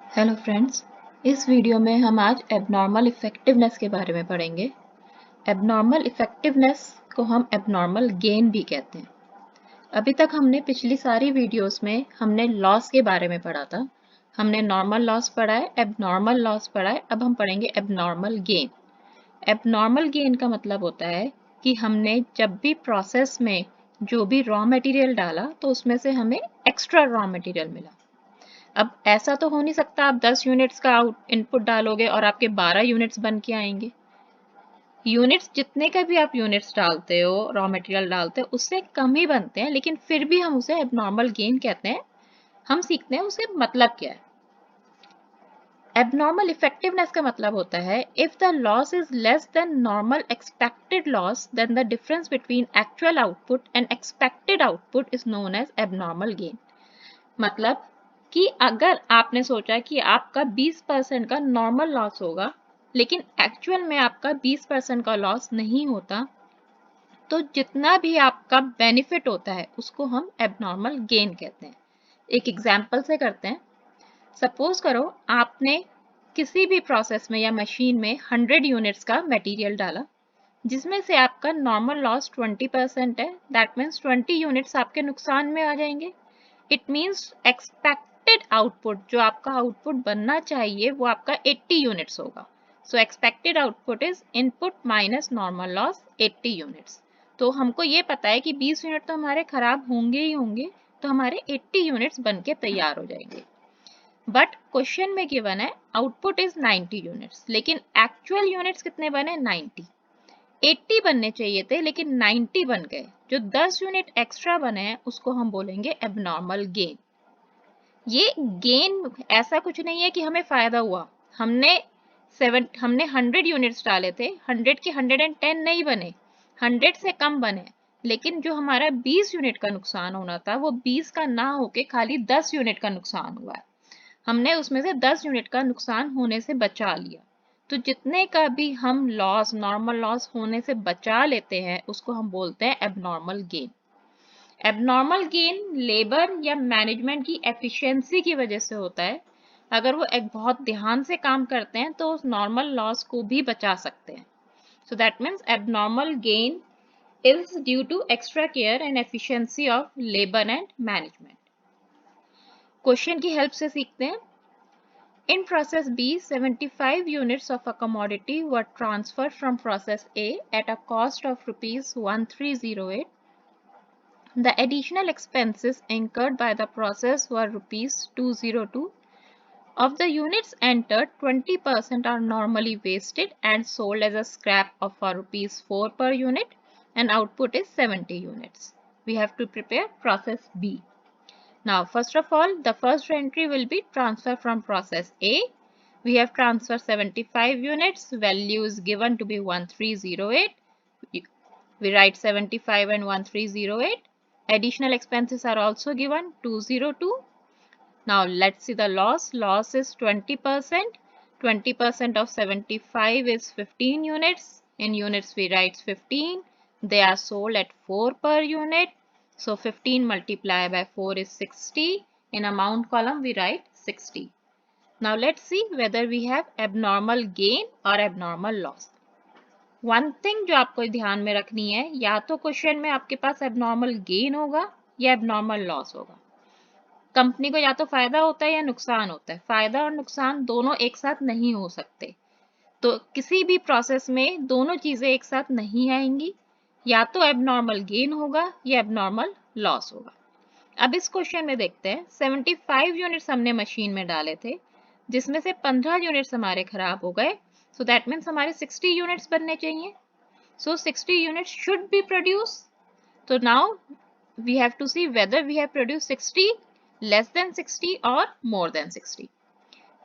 Hello friends, इस video में हम आज एबनॉर्मल इफेक्टिवनेस के बारे में पढ़ेंगे। एबनॉर्मल इफेक्टिवनेस को हम एबनॉर्मल गेन भी कहते हैं। अभी तक हमने पिछली सारी वीडियोस में हमने लॉस के बारे में पढ़ा था। हमने नॉर्मल लॉस पढ़ा है, एबनॉर्मल लॉस पढ़ा है, अब हम पढ़ेंगे एबनॉर्मल गेन। एबनॉर्मल गेन का मतलब होता है कि हमने जब भी प्रोसेस में जो भी रॉ मटेरियल डाला तो उसमें से हमें एक्स्ट्रा रॉ मटेरियल मिला। अब ऐसा तो हो नहीं सकता आप 10 यूनिट्स का इनपुट डालोगे और आपके 12 यूनिट्स बन के आएंगे। यूनिट्स जितने का भी आप यूनिट्स डालते हो, रॉ मटेरियल डालते हो, उससे कम ही बनते हैं, लेकिन फिर भी हम उसे एबनॉर्मल गेन कहते हैं। हम सीखते हैं उसे मतलब क्या है। एबनॉर्मल इफेक्टिवनेस का मतलब होता है if the loss is less than normal expected loss then the difference between actual output and expected output is known as abnormal gain. मतलब कि अगर आपने सोचा कि आपका 20% का नॉर्मल लॉस होगा, लेकिन एक्चुअल में आपका 20% का लॉस नहीं होता, तो जितना भी आपका बेनिफिट होता है उसको हम एबनॉर्मल गेन कहते हैं। एक एग्जांपल से करते हैं। सपोज करो आपने किसी भी प्रोसेस में या मशीन में 100 यूनिट्स का मटेरियल डाला, जिसमें से आपका नॉर्मल लॉस 20% है। दैट मीन्स 20 यूनिट्स आपके नुकसान में आ जाएंगे। इट मीन्स एक्सपेक्टेड आउटपुट, जो आपका आउटपुट बनना चाहिए, वो आपका 80 यूनिट्स होगा। सो expected output is input minus normal loss 80 units. तो हमको ये पता है कि 20 यूनिट तो हमारे खराब होंगे ही होंगे, तो हमारे 80 यूनिट्स बन के तैयार हो जाएंगे। बट क्वेश्चन में गिवन है आउटपुट इज 90 यूनिट्स, लेकिन एक्चुअल यूनिट्स कितने बने? 90। 80 बनने चाहिए थे लेकिन 90 बन गए। जो 10 यूनिट एक्स्ट्रा बने हैं उसको हम बोलेंगे एबनॉर्मल गेन। ये गेन ऐसा कुछ नहीं है कि हमें फायदा हुआ। हमने 100 यूनिट्स डाले थे, 100 के 110 नहीं बने, 100 से कम बने, लेकिन जो हमारा 20 यूनिट का नुकसान होना था वो 20 का ना होके खाली 10 यूनिट का नुकसान हुआ है। हमने उसमें से 10 यूनिट का नुकसान होने से बचा लिया। तो जितने का भी हम लॉस, नॉर्मल लॉस होने से बचा लेते हैं, उसको हम बोलते हैं abnormal gain. Abnormal gain labour या मैनेजमेंट की एफिशिएंसी की वजह से होता है। अगर वो एक बहुत ध्यान से काम करते हैं तो उस नॉर्मल लॉस को भी बचा सकते हैं। So that means abnormal gain is due to extra care and efficiency of labour and management. Question की हेल्प से सीखते हैं। In process B, 75 units of a commodity were transferred from process A at a cost of rupees 1308. The additional expenses incurred by the process were rupees 202. Of the units entered, 20% are normally wasted and sold as a scrap of for rupees 4 per unit, and output is 70 units. We have to prepare process B. Now, first of all, the first entry will be transfer from process A. We have transferred 75 units. Value is given to be 1308. We write 75 and 1308. Additional expenses are also given 202. Now, let's see the loss. Loss is 20%. 20% of 75 is 15 units. In units, we write 15. They are sold at 4 per unit. So 15 multiplied by 4 is 60. In amount column, we write 60. Now let's see whether we have abnormal gain or abnormal loss. One thing जो आपको ध्यान में रखनी है, या तो question में आपके पास abnormal gain होगा या abnormal loss होगा। कंपनी को या तो फायदा होता है या नुकसान होता है। फायदा और नुकसान दोनों एक साथ नहीं हो सकते। तो किसी भी प्रोसेस में दोनों चीजें एक साथ नहीं आएंगी। या तो एबनॉर्मल गेन होगा या एबनॉर्मल लॉस होगा। अब इस क्वेश्चन में देखते हैं। 75 यूनिट्स हमने मशीन में डाले थे, जिसमें से 15 यूनिट्स हमारे खराब हो गए। सो दैट मीन्स हमारे 60 यूनिट्स बनने चाहिए। So 60 units should be produce. तो now we have to see whether we have produce 60, less than 60 और मोर देन 60।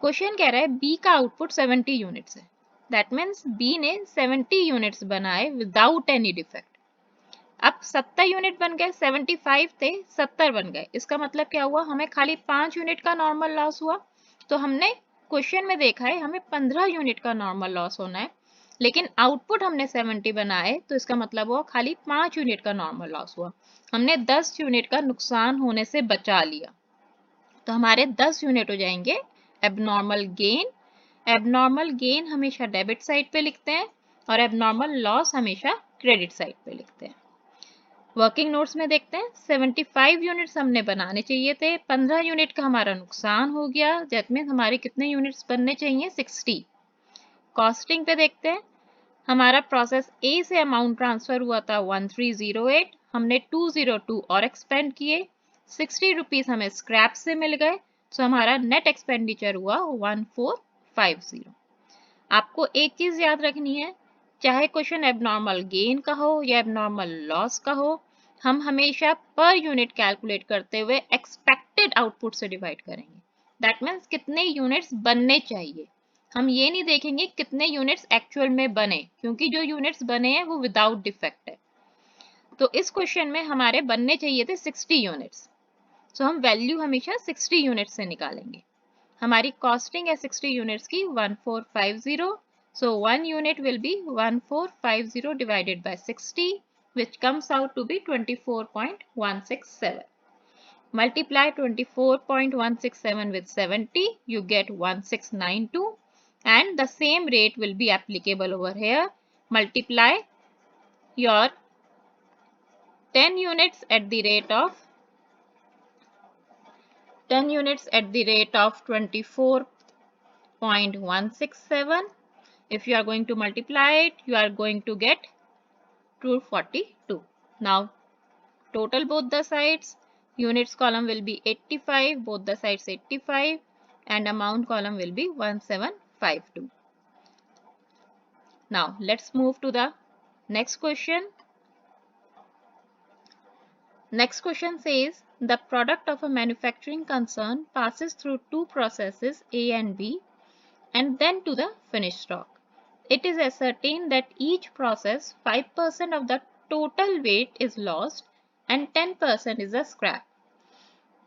क्वेश्चन कह रहा है बी का आउटपुट 70 यूनिट्स है। दैट मीन्स बी ने 70 यूनिट्स बनाए विदाउट एनी डिफेक्ट। अब 70 यूनिट बन गए, 75 थे 70 बन गए। इसका मतलब क्या हुआ? हमें खाली 5 यूनिट का नॉर्मल लॉस हुआ। तो हमने क्वेश्चन में देखा है हमें 15 यूनिट का नॉर्मल लॉस होना है, लेकिन आउटपुट हमने 70 बनाए, तो इसका मतलब हुआ खाली 5 यूनिट का नॉर्मल लॉस हुआ। हमने 10 यूनिट का नुकसान होने से बचा लिया, तो हमारे 10 यूनिट हो जाएंगे एबनॉर्मल गेन। एबनॉर्मल गेन हमेशा डेबिट साइड पे लिखते हैं और एबनॉर्मल लॉस हमेशा क्रेडिट साइड पे लिखते हैं। वर्किंग नोट्स में देखते हैं 75 यूनिट्स हमने बनाने चाहिए थे, 15 यूनिट का हमारा नुकसान हो गया, दैट मीन्स हमारे कितने यूनिट्स बनने चाहिए 60। कॉस्टिंग पे देखते हैं, हमारा प्रोसेस ए से अमाउंट ट्रांसफर हुआ था 1308, हमने 202 और एक्सपेंड किए, 60 रुपीज हमें स्क्रैप से मिल गए, तो हमारा नेट एक्सपेंडिचर हुआ 1450। आपको एक चीज याद रखनी है, चाहे क्वेश्चन एबनॉर्मल गेन का हो या एबनॉर्मल लॉस का हो, हम हमेशा पर यूनिट कैलकुलेट करते हुए एक्सपेक्टेड आउटपुट से डिवाइड करेंगे। दैट मीन्स कितने यूनिट्स बनने चाहिए, हम ये नहीं देखेंगे कितने यूनिट्स एक्चुअल में बने, क्योंकि जो यूनिट्स बने हैं वो विदाउट डिफेक्ट है। तो इस क्वेश्चन में हमारे बनने चाहिए थे 60 यूनिट्स, सो हम वैल्यू हमेशा 60 यूनिट्स से निकालेंगे। हमारी कॉस्टिंग है 60 यूनिट्स की 1450, so 1 unit will be 1450 divided by 60, which comes out to be 24.167. Multiply 24.167 with 70, you get 1692, and the same rate will be applicable over here. Multiply your 10 units at the rate of 24.167. If you are going to multiply it, you are going to get 242. Now total both the sides, units column will be 85, both the sides 85, and amount column will be 1752. Now let's move to the next question. Next question says the product of a manufacturing concern passes through two processes A and B and then to the finished stock. It is ascertained that each process 5% of the total weight is lost and 10% is a scrap,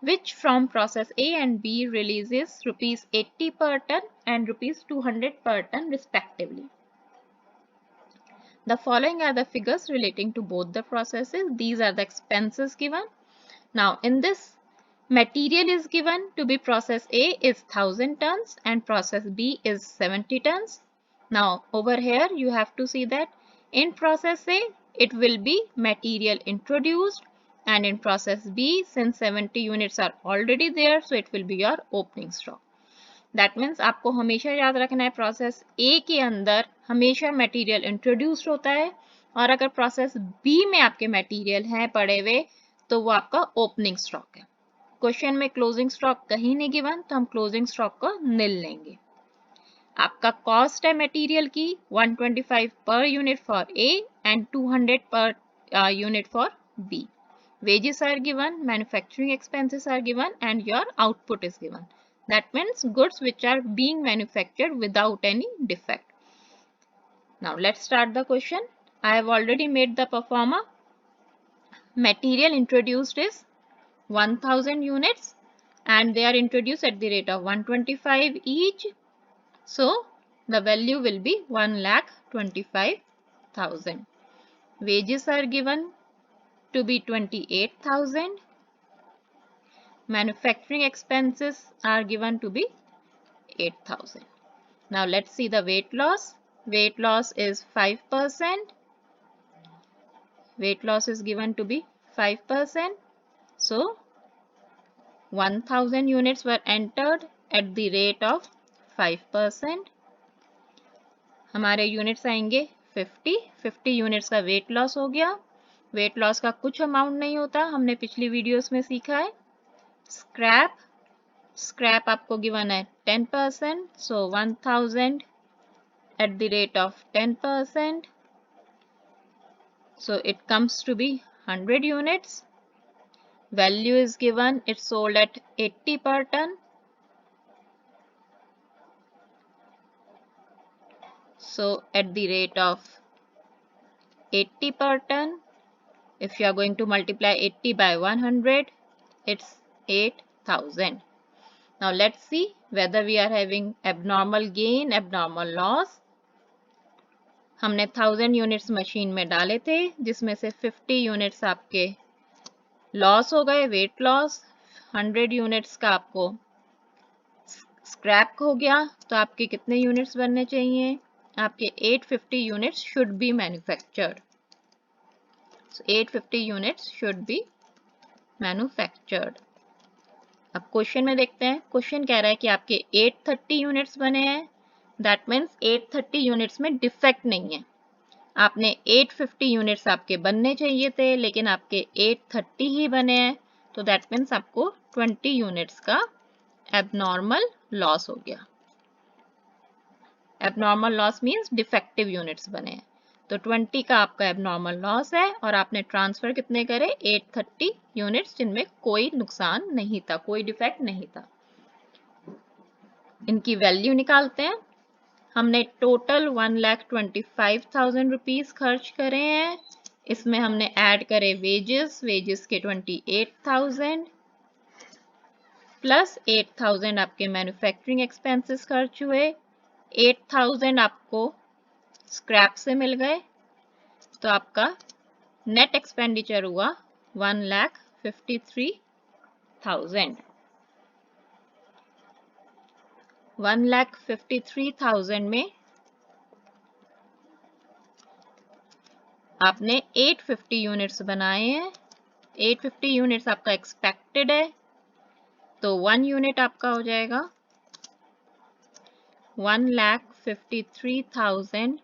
which from process A and B releases rupees 80 per ton and rupees 200 per ton respectively. The following are the figures relating to both the processes. These are the expenses given. Now in this, material is given to be process A is 1000 tons and process B is 70 tons. Now over here you have to see that in process A it will be material introduced, and in process B since 70 units are already there, so it will be your opening stock. That means आपको हमेशा याद रखना है process ए के अंदर हमेशा material introduced होता है, और अगर प्रोसेस बी में आपके मटेरियल हैं पड़े हुए तो वो आपका ओपनिंग स्टॉक है। क्वेश्चन में क्लोजिंग स्टॉक कहीं नहीं गिवन, तो हम क्लोजिंग स्टॉक को निल लेंगे। आपका कॉस्ट है मटेरियल की 125 पर यूनिट फॉर ए एंड 200 पर unit for B. wages are given, manufacturing expenses are given, and your output is given. That means goods which are being manufactured without any defect. Now let's start the question. I have already made the performer. Material introduced is 1000 units and they are introduced at the rate of 125 each. So the value will be 1,25,000. Wages are given to be 28,000. Manufacturing expenses are given to be 8,000. Now let's see the weight loss. Weight loss is 5%. Weight loss is given to be 5%. So 1000 units were entered at the rate of 5%. हमारे units आएंगे 50 units का weight loss हो गया। Weight loss का कुछ amount नहीं होता, हमने पिछली वीडियोस में सीखा है। स्क्रैप आपको गिवन है 10%, so 1000 at the rate of 10%, so it comes to be 100 units. Value is given, it's sold at 80 per ton, so at the rate of 80 per ton, if you are going to multiply 80 by 100, it's 8,000. Now let's see whether we are having abnormal gain, abnormal loss. हमने 1000 units machine में डाले थे, जिसमें से 50 units आपके loss हो गए, weight loss. 100 units का आपको स्क्रैप हो गया तो आपके कितने यूनिट्स बनने चाहिए? आपके 850 units should be manufactured. So 850 units should be manufactured. अब क्वेश्चन में देखते हैं. क्वेश्चन कह रहा है कि आपके 830 यूनिट्स बने हैं. दैट मीन्स 830 यूनिट्स में डिफेक्ट नहीं है. आपने 850 यूनिट्स आपके बनने चाहिए थे लेकिन आपके 830 ही बने हैं. तो दैट मीन्स आपको 20 यूनिट्स का एबनॉर्मल लॉस हो गया. Abnormal loss means defective units बने हैं. तो 20 का आपका एबनॉर्मल लॉस है और आपने ट्रांसफर कितने करे? 830 यूनिट्स जिनमें कोई नुकसान नहीं था, कोई डिफेक्ट नहीं था. इनकी वैल्यू निकालते हैं. हमने टोटल 1,25,000 रुपीज खर्च करे हैं. इसमें हमने ऐड करे वेजेस के 28,000 प्लस 8,000 आपके मैन्युफैक्चरिंग एक्सपेंसेस खर्च हुए. 8,000 आपको स्क्रैप से मिल गए. तो आपका नेट एक्सपेंडिचर हुआ 1,53,000. 1,53,000 में आपने 850 यूनिट्स बनाए हैं. 850 यूनिट्स आपका एक्सपेक्टेड है. तो 1 यूनिट आपका हो जाएगा 1,53,000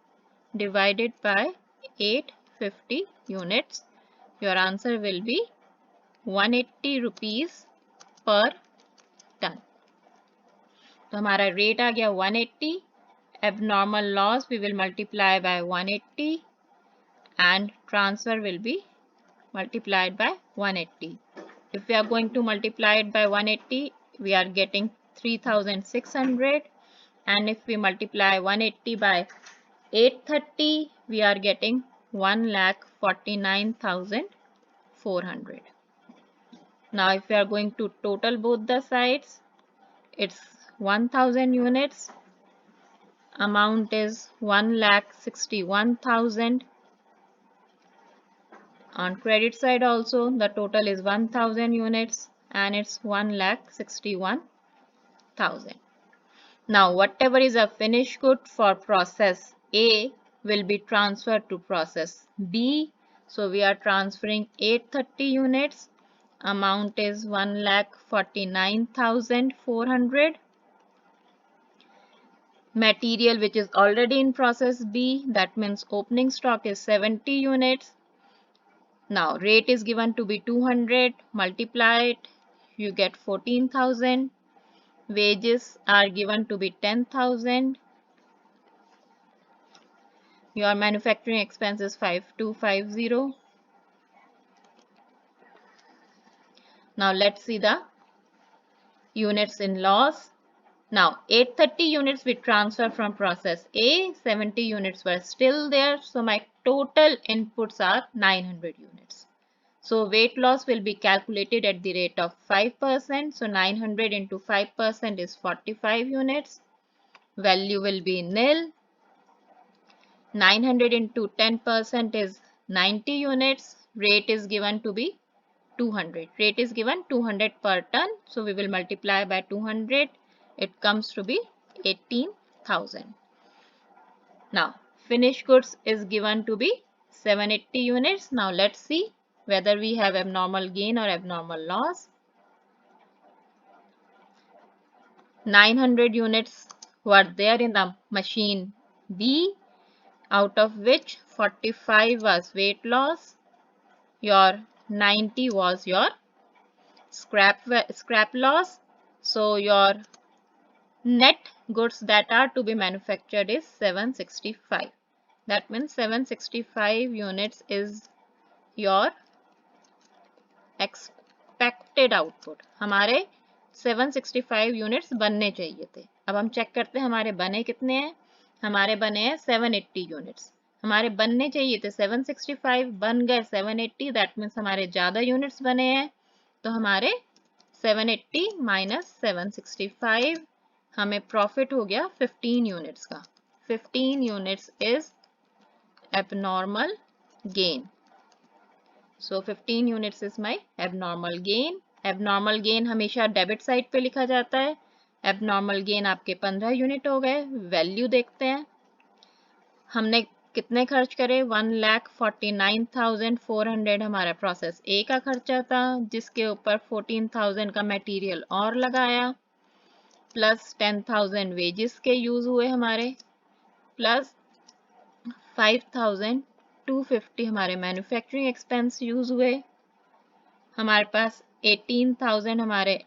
divided by 850 units. Your answer will be 180 rupees per ton. तो हमारा रेट आ गया 180. Abnormal loss we will multiply by 180 and transfer will be multiplied by 180. If we are going to multiply it by 180, we are getting 3,600, and if we multiply 180 by 830, we are getting 1,49,400. Now if we are going to total both the sides, it's 1,000 units. Amount is 1,61,000. On credit side also the total is 1,000 units and it's 1,61,000. Now whatever is a finished good for process A will be transferred to process B. So we are transferring 830 units. Amount is 1,49,400. Material which is already in process B, that means opening stock is 70 units. Now rate is given to be 200, multiply it, you get 14,000. Wages are given to be 10,000. Your manufacturing expense is 5,250. Now let's see the units in loss. Now 830 units we transfer from process A, 70 units were still there, so my total inputs are 900 units. So weight loss will be calculated at the rate of 5%. So 900 into 5% is 45 units. Value will be nil. 900 into 10% is 90 units. Rate is given to be 200. Rate is given 200 per ton. So we will multiply by 200. It comes to be 18,000. Now finished goods is given to be 780 units. Now let's see whether we have abnormal gain or abnormal loss. 900 units were there in the machine B, out of which 45 was weight loss. Your 90 was your scrap loss. So your net goods that are to be manufactured is 765. That means 765 units is your expected output. हमारे 765 units बनने चाहिए थे. अब हम check करते हैं हमारे बने कितने हैं. हमारे बने हैं 780 यूनिट्स. हमारे बनने चाहिए थे 765, बन गए 780. दैट मीन्स हमारे ज़्यादा यूनिट्स बने हैं. तो हमारे 780 माइनस 765 हमें प्रॉफिट हो गया 15 यूनिट्स का. 15 units is abnormal gain. So 15 units is my abnormal gain. Abnormal gain हमेशा डेबिट साइड पे लिखा जाता है. एबनॉर्मल गेन आपके 15 यूनिट हो गए। वैल्यू देखते हैं, हमने कितने खर्च करे, 1,49,400 हमारा प्रोसेस ए का खर्चा था, जिसके ऊपर 14,000 का मटेरियल और लगाया, प्लस 10,000 वेजेस के यूज हुए हमारे, प्लस 5,250 हमारे मैन्युफैक्चरिंग एक्सपेंस यूज हुए, हमारे पास 18,000 हमारे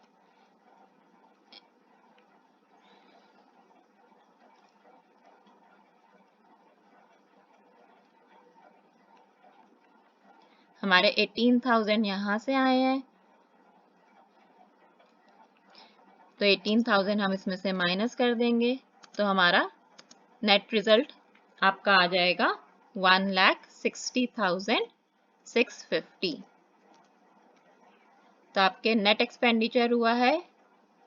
18,000 यहाँ से आए हैं, तो 18,000 हम इसमें से माइनस कर देंगे, तो हमारा नेट रिजल्ट आपका आ जाएगा 1,60,650। तो आपके नेट एक्सपेंडिचर हुआ है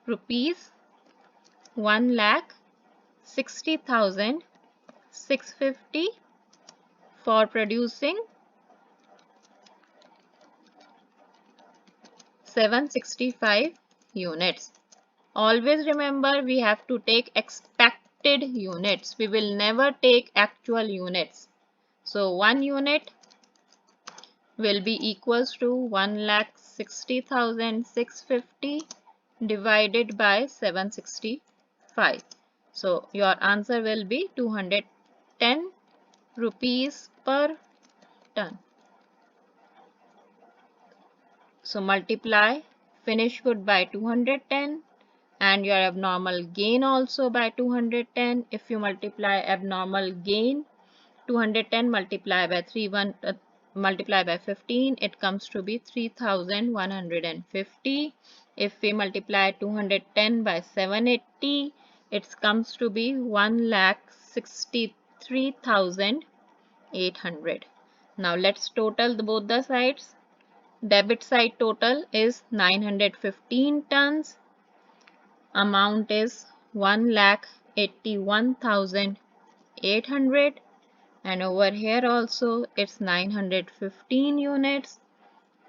₹1,60,650 for producing 765 units. Always remember, we have to take expected units. We will never take actual units. So 1 unit will be equals to 1,60,650 divided by 765. So your answer will be 210 rupees per ton. So multiply finished good by 210 and your abnormal gain also by 210. If you multiply abnormal gain 210 multiply by multiply by 15, it comes to be 3,150. If we multiply 210 by 780, it comes to be 1,63,800. Now let's total both the sides. Debit side total is 915 tons. Amount is 1,81,800, and over here also it's 915 units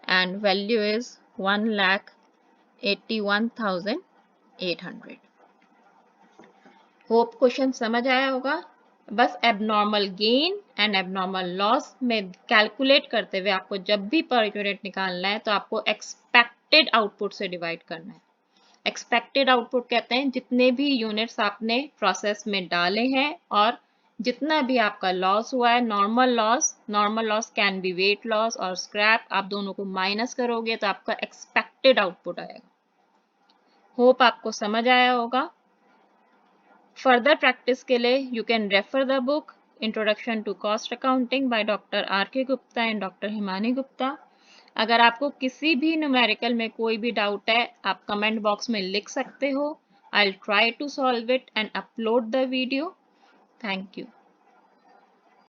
and value is 1,81,800. Hope question समझ आया होगा। बस abnormal gain and abnormal loss में calculate करते हुए आपको जब भी पर यूनिट निकालना है तो आपको एक्सपेक्टेड आउटपुट से डिवाइड करना है। एक्सपेक्टेड आउटपुट कहते हैं जितने भी यूनिट्स आपने प्रोसेस में डाले हैं और जितना भी आपका लॉस हुआ है, normal loss can be weight loss और स्क्रैप, आप दोनों को माइनस करोगे तो आपका एक्सपेक्टेड आउटपुट आएगा। होप आपको समझ आया होगा। फर्दर प्रैक्टिस के लिए you can refer the book introduction to cost accounting by doctor R.K. Gupta and doctor Himani Gupta. अगर आपको किसी भी न्यूमेरिकल में कोई भी डाउट है, आप कमेंट बॉक्स में लिख सकते हो। I will try to solve it and upload the video. Thank you.